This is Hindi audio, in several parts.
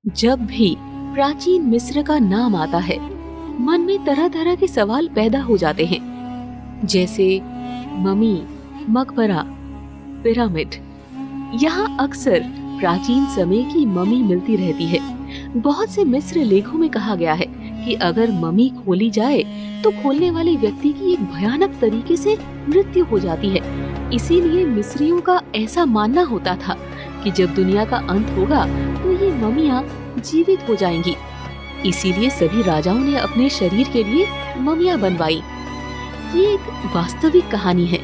जब भी प्राचीन मिस्र का नाम आता है, मन में तरह तरह के सवाल पैदा हो जाते हैं, जैसे ममी, मकबरा, पिरामिड। यहाँ अक्सर प्राचीन समय की ममी मिलती रहती है। बहुत से मिस्र लेखों में कहा गया है कि अगर ममी खोली जाए तो खोलने वाले व्यक्ति की एक भयानक तरीके से मृत्यु हो जाती है। इसीलिए मिस्रियों का ऐसा मानना होता था कि जब दुनिया का अंत होगा तो ये ममियाँ जीवित हो जाएंगी। इसीलिए सभी राजाओं ने अपने शरीर के लिए ममियाँ बनवाई। ये एक वास्तविक कहानी है।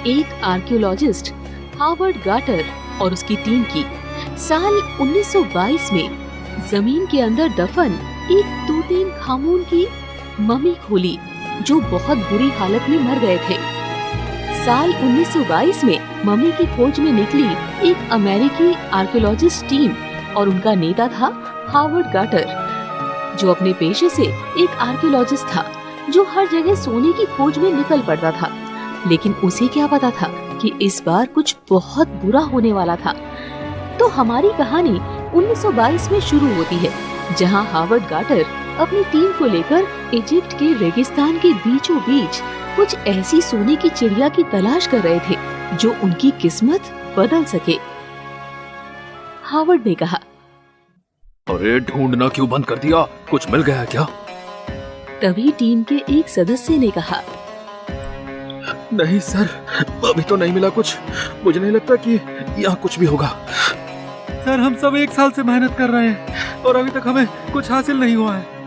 एक आर्कियोलॉजिस्ट हावर्ड गाटर और उसकी टीम की साल 1922 में जमीन के अंदर दफन एक तूतीन खामून की ममी खोली, जो बहुत बुरी हालत में मर गए थे। साल 1922 में ममी की खोज में निकली एक अमेरिकी आर्कियोलॉजिस्ट टीम और उनका नेता था हावर्ड गाटर, जो अपने पेशे से एक आर्कियोलॉजिस्ट था जो हर जगह सोने की खोज में निकल पड़ता था। लेकिन उसे क्या पता था कि इस बार कुछ बहुत बुरा होने वाला था। तो हमारी कहानी 1922 में शुरू होती है, जहां हावर्ड गाटर अपनी टीम को लेकर इजिप्ट के रेगिस्तान के बीचों बीच कुछ ऐसी सोने की चिड़िया की तलाश कर रहे थे जो उनकी किस्मत बदल सके। हावर्ड ने कहा, अरे ढूंढना क्यों बंद कर दिया? कुछ मिल गया क्या? तभी टीम के एक सदस्य ने कहा, नहीं सर, अभी तो नहीं मिला कुछ। मुझे नहीं लगता कि यहाँ कुछ भी होगा। सर, हम सब 1 साल से मेहनत कर रहे हैं और अभी तक हमें कुछ हासिल नहीं हुआ है।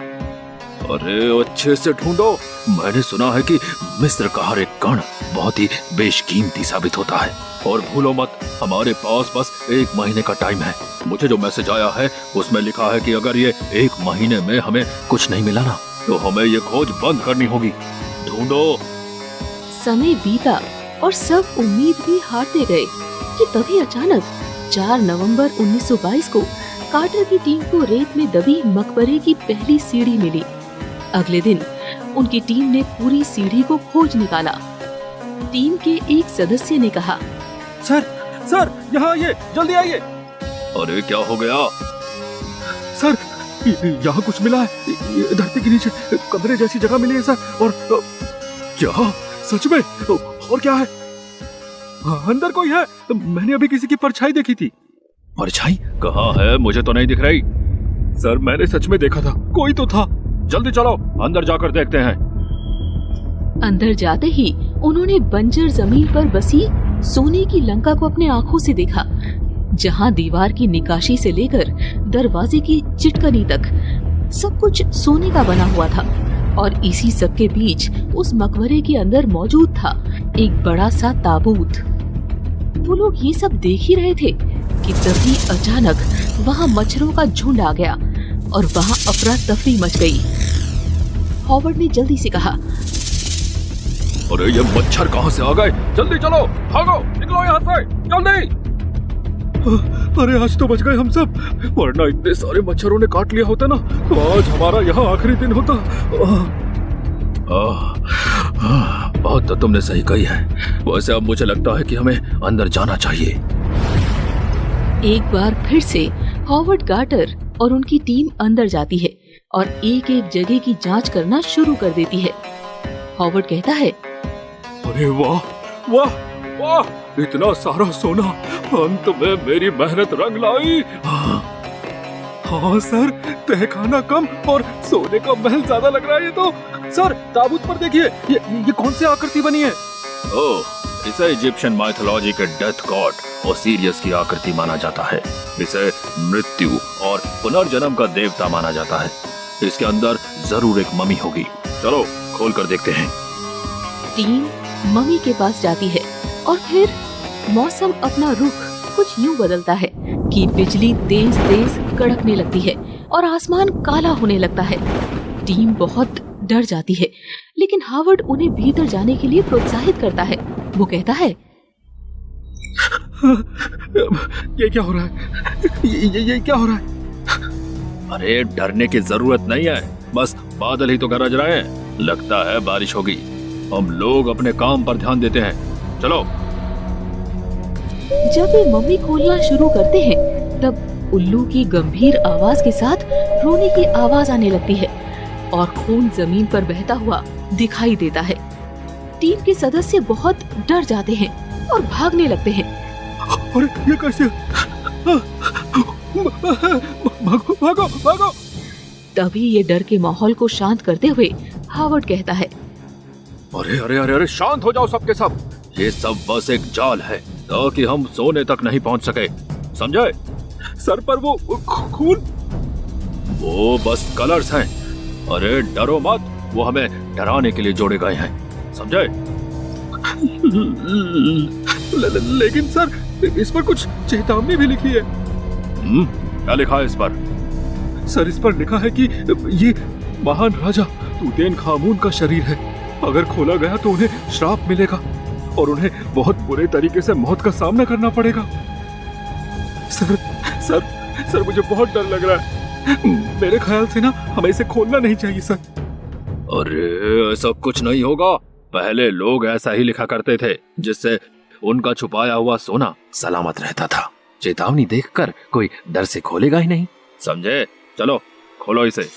अरे अच्छे से ढूंढो। मैंने सुना है कि मिस्र का हर एक कण बहुत ही बेशकीमती साबित होता है। और भूलो मत, हमारे पास बस 1 महीने का टाइम है। मुझे जो मैसेज आया है उसमें लिखा है कि अगर ये 1 महीने में हमें कुछ नहीं मिला ना, तो हमें ये खोज बंद करनी होगी। ढूंढो। समय बीता और सब उम्मीद भी हारते गए कि तभी अचानक 4 नवंबर 1922 को कार्टर की टीम को रेत में दबी मकबरे की पहली सीढ़ी मिली। अगले दिन उनकी टीम ने पूरी सीढ़ी को खोज निकाला। टीम के एक सदस्य ने कहा, सर, यहाँ आइए, जल्दी आइए। अरे क्या हो गया? सर, यहाँ कुछ मिला है। ये धरती के नीचे कमरे जैसी जगह मिली है सर। और क्या सच में? और क्या है? अंदर कोई है। मैंने अभी किसी की परछाई देखी थी। परछाई कहाँ है? मुझे तो नहीं दिख रही। सर, मैंने सच में देखा था, कोई तो था। जल्दी चलो, अंदर जाकर देखते हैं। अंदर जाते ही उन्होंने बंजर जमीन पर बसी सोने की लंका को अपने आंखों से देखा, जहां दीवार की निकाशी से लेकर दरवाजे की चिटकनी तक सब कुछ सोने का बना हुआ था। और इसी सब के बीच उस मकबरे के अंदर मौजूद था एक बड़ा सा ताबूत। वो लोग ये सब देख ही रहे थे कि तभी अचानक वहाँ मच्छरों का झुंड आ गया और वहाँ अफरा तफरी मच गई। हॉवर्ड ने जल्दी से कहा, अरे ये मच्छर कहाँ से आ गए? जल्दी चलो, भागो, निकलो यहाँ से, जल्दी। अरे आज तो बच गए हम सब, वरना इतने सारे मच्छरों ने काट लिया होता ना तो आज हमारा यहाँ आखिरी दिन होता। बात तो तुमने सही कही है। वैसे अब मुझे लगता है कि हमें अंदर जाना चाहिए। एक बार फिर से हॉवर्ड गाटर और उनकी टीम अंदर जाती है और एक एक जगह की जांच करना शुरू कर देती है। हॉवर्ड कहता है, अरे वाह वाह वाह, इतना सारा सोना, अंत में मेरी मेहनत रंग लाई। हाँ सर, तहखाना कम और सोने का महल ज्यादा लग रहा है। ये तो सर, ताबूत पर देखिए, ये कौन सी आकृति बनी है? ओह, इसे इजिप्शियन माइथोलॉजी के डेथ गॉड ओसिरियस की आकृति माना जाता है। इसे मृत्यु और पुनर्जन्म का देवता माना जाता है। इसके अंदर जरूर एक ममी होगी। चलो खोल कर देखते हैं। टीम ममी के पास जाती है और फिर मौसम अपना रुख कुछ यूं बदलता है कि बिजली तेज तेज कड़कने लगती है और आसमान काला होने लगता है। टीम बहुत डर जाती है, लेकिन हावर्ड उन्हें भीतर जाने के लिए प्रोत्साहित करता है। वो कहता है, ये क्या हो रहा है? ये क्या हो रहा है? अरे डरने की जरूरत नहीं है, बस बादल ही तो गरज रहे हैं। लगता है बारिश होगी। हम लोग अपने काम पर ध्यान देते हैं। चलो। जब वे मम्मी खोलना शुरू करते हैं तब उल्लू की गंभीर आवाज के साथ रोने की आवाज आने लगती है और खून जमीन पर बहता हुआ दिखाई देता है। टीम के सदस्य बहुत डर जाते हैं और भागने लगते हैं। अरे ये कैसे? भागो भागो भागो! तभी ये डर के माहौल को शांत करते हुए हावर्ड कहता है, अरे अरे अरे अरे शांत हो जाओ सबके सब। ये सब बस एक जाल है ताकि हम सोने तक नहीं पहुंच सके, समझे? सर पर वो खून, वो बस कलर्स हैं। अरे डरो मत, वो हमें डराने के लिए जोड़े गए हैं, समझे? लेकिन सर इस पर कुछ चेतावनी भी लिखी है। क्या लिखा है इस पर? सर इस पर लिखा है कि ये महान राजा तूतेन खामून का शरीर है। अगर खोला गया तो उन्हें श्राप मिलेगा और उन्हें बहुत बुरे तरीके से मौत का सामना करना पड़ेगा। सर सर सर मुझे बहुत डर लग रहा है। मेरे ख्याल से ना हमें इसे खोलना नहीं चाहिए सर। अरे ऐसा कुछ नहीं होगा। पहले लोग ऐसा ही लिखा करते थे जिससे उनका छुपाया हुआ सोना सलामत रहता था। चेतावनी देखकर कोई डर से खोलेगा ही नहीं, समझे? चलो खोलो इसे।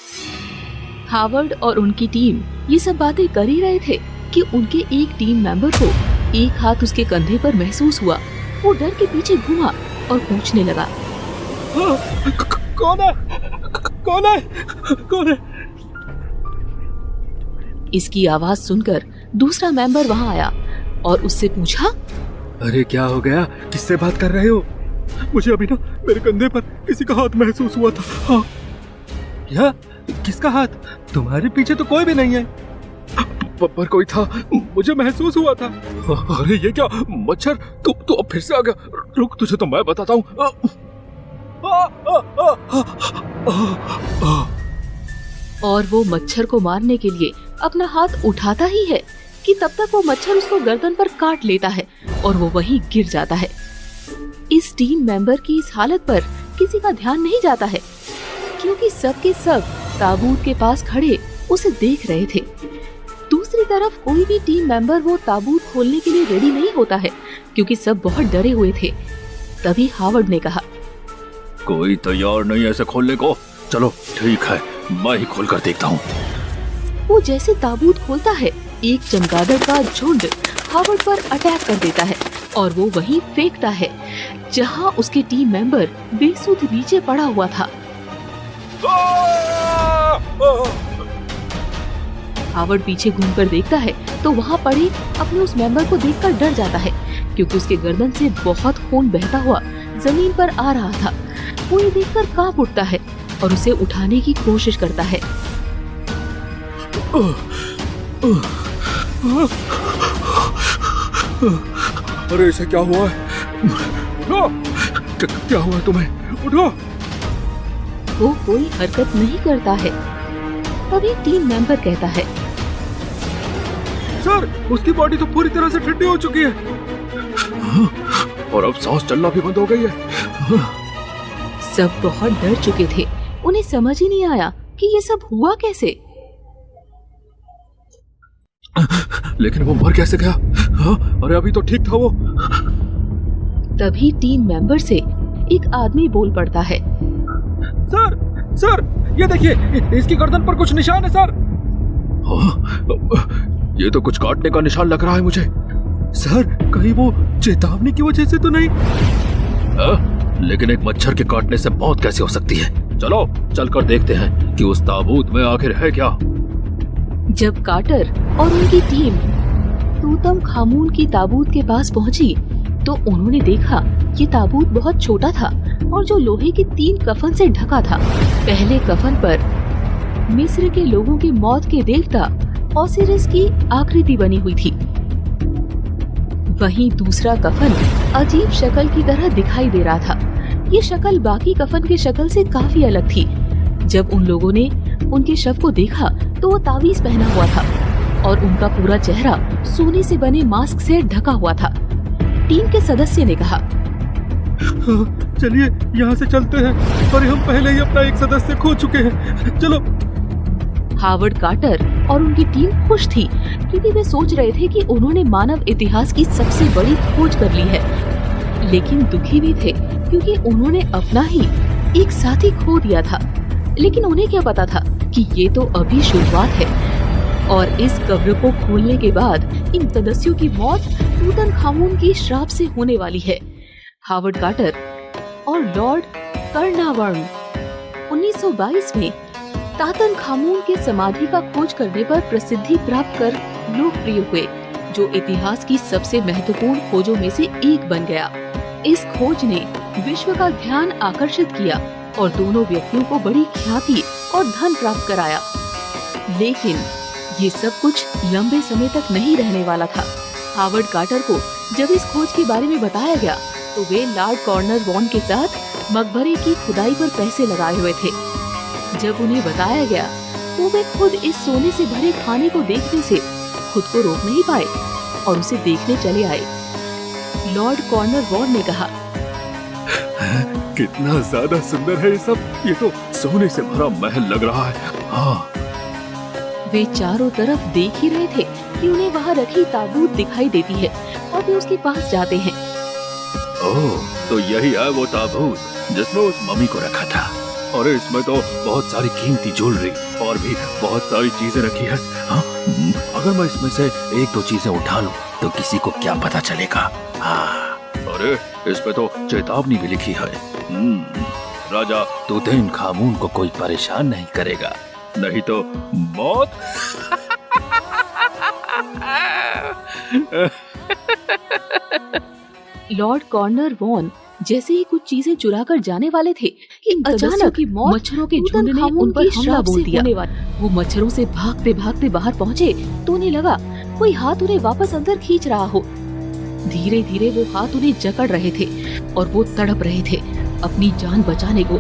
हावर्ड और उनकी टीम ये सब बातें कर ही रहे थे कि उनके एक टीम मेंबर को एक हाथ उसके कंधे पर महसूस हुआ। वो डर के पीछे घूमा और पूछने लगा, कौन है? कौन है? कौन है? इसकी आवाज सुनकर दूसरा मेंबर वहां आया और उससे पूछा, अरे क्या हो गया? किससे बात कर रहे हो? मुझे अभी ना मेरे कंधे पर किसी का हाथ महसूस हुआ था। हाँ। क्या? किसका हाथ? तुम्हारे पीछे तो कोई भी नहीं है। पर कोई था, मुझे महसूस हुआ था। अरे ये क्या मच्छर? तू अब फिर से आ गया। रुक, तुझे तो मैं बताता हूँ। और वो मच्छर को मारने के लिए अपना हाथ उठाता ही है कि तब तक वो मच्छर उसको गर्दन पर काट लेता है और वो वहीं गिर जाता है। इस टीम मेंबर की इस हालत पर किसी का ध्यान नहीं जाता है क्योंकि सब के सब ताबूत के पास खड़े उसे देख रहे थे। दूसरी तरफ कोई भी टीम मेंबर वो ताबूत खोलने के लिए रेडी नहीं होता है क्योंकि सब बहुत डरे हुए थे। तभी हावर्ड ने कहा, कोई तैयार नहीं ऐसे खोलने को। चलो ठीक है, मैं ही खोल कर देखता हूँ। वो जैसे ताबूत खोलता है, एक चमगादड़ का झुंड हावर्ड पर अटैक कर देता है और वो वहीं फेंकता है जहाँ उसके टीम मेंबर बेसुध नीचे पड़ा हुआ था। हावर्ड पीछे घूमकर देखता है तो वहाँ पड़े अपने उस मेंबर को देखकर डर जाता है क्योंकि उसके गर्दन से बहुत खून बहता हुआ जमीन पर आ रहा था। वो ये देखकर कांप उठता है और उसे उठाने की कोशिश करता है। अरे इसे क्या हुआ है? क्या हुआ तुम्हें? उठो। वो कोई हरकत नहीं करता है। तभी टीम मेंबर कहता है, सर उसकी बॉडी तो पूरी तरह से ठंडी हो चुकी है और अब सांस चलना भी बंद हो गई है। सब बहुत डर चुके थे। उन्हें समझ ही नहीं आया कि ये सब हुआ कैसे। लेकिन वो मर कैसे गया? हाँ? अरे अभी तो ठीक था वो। तभी टीम मेंबर से एक आदमी बोल पड़ता है, सर सर ये देखिए, इसकी गर्दन पर कुछ निशान है सर। ये तो कुछ काटने का निशान लग रहा है मुझे। सर कहीं वो चेतावनी की वजह से तो नहीं? लेकिन एक मच्छर के काटने से मौत कैसे हो सकती है? चलो चलकर देखते हैं कि उस ताबूत में आखिर है क्या। जब कार्टर और उनकी टीम तूतम खामून की ताबूत के पास पहुंची तो उन्होंने देखा ये ताबूत बहुत छोटा था और जो लोहे के 3 कफन से ढका था। पहले कफन पर मिस्र के लोगों की मौत के देवता ओसिरिस की आकृति बनी हुई थी। वहीं दूसरा कफन अजीब शक्ल की तरह दिखाई दे रहा था। ये शक्ल बाकी कफन के शक्ल से काफी अलग थी। जब उन लोगों ने उनके शव को देखा तो वो तावीज पहना हुआ था और उनका पूरा चेहरा सोने से बने मास्क से ढका हुआ था। टीम के सदस्य ने कहा, चलिए यहाँ से चलते हैं, पर हम पहले ही अपना एक सदस्य खो चुके हैं। चलो। हावर्ड कार्टर और उनकी टीम खुश थी क्योंकि वे सोच रहे थे कि उन्होंने मानव इतिहास की सबसे बड़ी खोज कर ली है, लेकिन दुखी भी थे क्योंकि उन्होंने अपना ही एक साथी खो दिया था। लेकिन उन्हें क्या पता था कि ये तो अभी शुरुआत है और इस कब्र को खोलने के बाद इन सदस्यों की मौत तूतनखामुन की श्राप से होने वाली है। हावर्ड कार्टर और लॉर्ड कार्नावार्न 1922 में तूतनखामुन के समाधि का खोज करने पर प्रसिद्धि प्राप्त कर लोकप्रिय हुए, जो इतिहास की सबसे महत्वपूर्ण खोजों में से एक बन गया। इस खोज ने विश्व का ध्यान आकर्षित किया और दोनों व्यक्तियों को बड़ी ख्याति और धन प्राप्त कराया। लेकिन ये सब कुछ लंबे समय तक नहीं रहने वाला था। हावर्ड कार्टर को जब इस खोज के बारे में बताया गया तो वे लॉर्ड कॉर्नरवॉन के साथ मकबरे की खुदाई पर पैसे लगाए हुए थे। जब उन्हें बताया गया तो वे खुद इस सोने से भरे खाने को देखने से खुद को रोक नहीं पाए और उसे देखने चले आए। लॉर्ड कॉर्नरवॉन ने कहा, कितना ज्यादा सुंदर है ये सब। ये तो सोने से भरा महल लग रहा है। हाँ। वे चारों तरफ देख ही रहे थे कि उन्हें वहाँ रखी ताबूत दिखाई देती है और वे उसके पास जाते हैं। ओह, तो यही है वो ताबूत जिसमें उस मम्मी को रखा था। अरे इसमें तो बहुत सारी कीमती ज्वेलरी और भी बहुत सारी चीजें रखी है। हाँ, अगर मैं इसमें से एक दो चीजें उठा लूं तो किसी को क्या पता चलेगा। हाँ। अरे इस पे तो चेतावनी भी लिखी है। राजा तूतनखामुन को कोई परेशान नहीं करेगा, नहीं तो मौत। लॉर्ड कॉर्नरवॉन जैसे ही कुछ चीजें चुरा कर जाने वाले थे कि अचानक की मौत मच्छरों के झुंड ने उन पर हमला बोल दिया। वो मच्छरों से भागते भागते बाहर पहुँचे तो उन्हें लगा कोई हाथ उन्हें वापस अंदर खींच रहा हो। धीरे धीरे वो हाथ उन्हें जकड़ रहे थे और वो तड़प रहे थे अपनी जान बचाने को।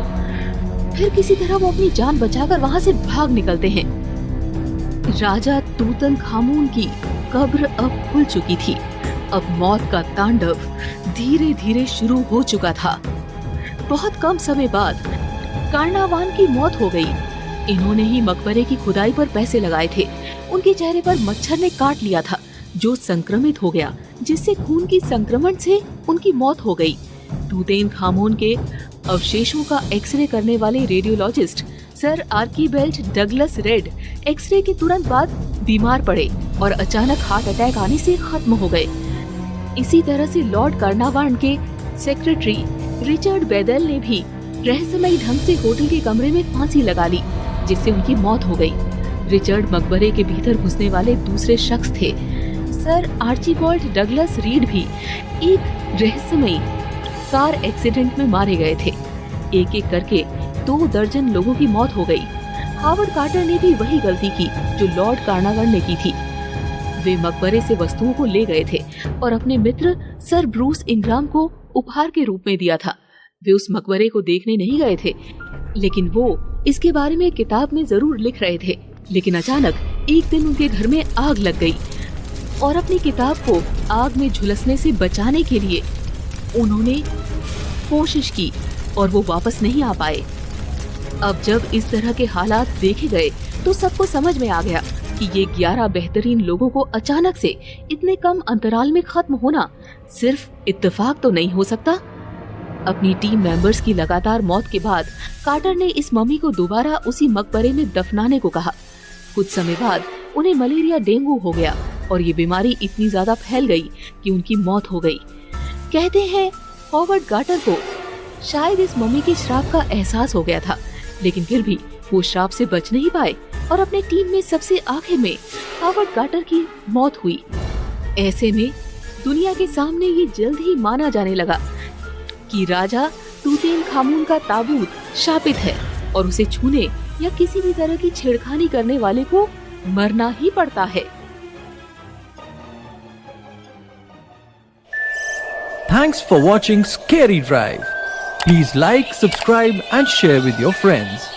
फिर किसी तरह वो अपनी जान बचाकर वहाँ से भाग निकलते हैं। राजा तूतनखामुन की कब्र अब खुल चुकी थी। अब मौत का तांडव धीरे धीरे शुरू हो चुका था। बहुत कम समय बाद कार्नावान की मौत हो गई। इन्होंने ही मकबरे की खुदाई पर पैसे लगाए थे। उनके चेहरे पर मच्छर ने काट लिया था जो संक्रमित हो गया, जिससे खून की संक्रमण से उनकी मौत हो गई। तूतनखामुन के अवशेषों का एक्सरे करने वाले radiologist sir Archibald Douglas Reid x ray के तुरंत बाद बीमार पड़े और अचानक हार्ट अटैक आने से खत्म हो गए। इसी तरह से लॉर्ड कार्नावान के सेक्रेटरी रिचर्ड बेदल ने भी रहस्यमयी ढंग से होटल के कमरे में फांसी लगा ली, जिससे उनकी मौत हो गई। रिचर्ड मकबरे के भीतर घुसने वाले दूसरे शख्स थे। सर आर्चीबाल्ड डगलस रीड भी एक रहस्यमयी कार एक्सीडेंट में मारे गए थे। एक एक करके 2 दर्जन लोगों की मौत हो गई। हावर्ड कार्टर ने भी वही गलती की जो लॉर्ड कार्नावान ने की थी। वे मकबरे से वस्तुओं को ले गए थे और अपने मित्र सर ब्रूस इंग्राम को उपहार के रूप में दिया था। वे उस मकबरे को देखने नहीं गए थे, लेकिन वो इसके बारे में किताब में जरूर लिख रहे थे। लेकिन अचानक एक दिन उनके घर में आग लग गई और अपनी किताब को आग में झुलसने से बचाने के लिए उन्होंने कोशिश की और वो वापस नहीं आ पाए। अब जब इस तरह के हालात देखे गए तो सबको समझ में आ गया कि ये 11 बेहतरीन लोगों को अचानक से इतने कम अंतराल में खत्म होना सिर्फ इत्तेफाक तो नहीं हो सकता। अपनी टीम मेंबर्स की लगातार मौत के बाद कार्टर ने इस मम्मी को दोबारा उसी मकबरे में दफनाने को कहा। कुछ समय बाद उन्हें मलेरिया डेंगू हो गया और ये बीमारी इतनी ज्यादा फैल गई कि उनकी मौत हो गई। कहते हैं हावर्ड कार्टर को शायद इस मम्मी के श्राप का एहसास हो गया था, लेकिन फिर भी वो श्राप से बच नहीं पाए और अपने टीम में सबसे आखिर में हावर्ड कार्टर की मौत हुई। ऐसे में दुनिया के सामने ये जल्द ही माना जाने लगा कि राजा तूतनखामुन का ताबूत शापित है और उसे छूने या किसी भी तरह की छेड़खानी करने वाले को मरना ही पड़ता है। Thanks for watching Scary Drive. Please like, subscribe and share with your friends.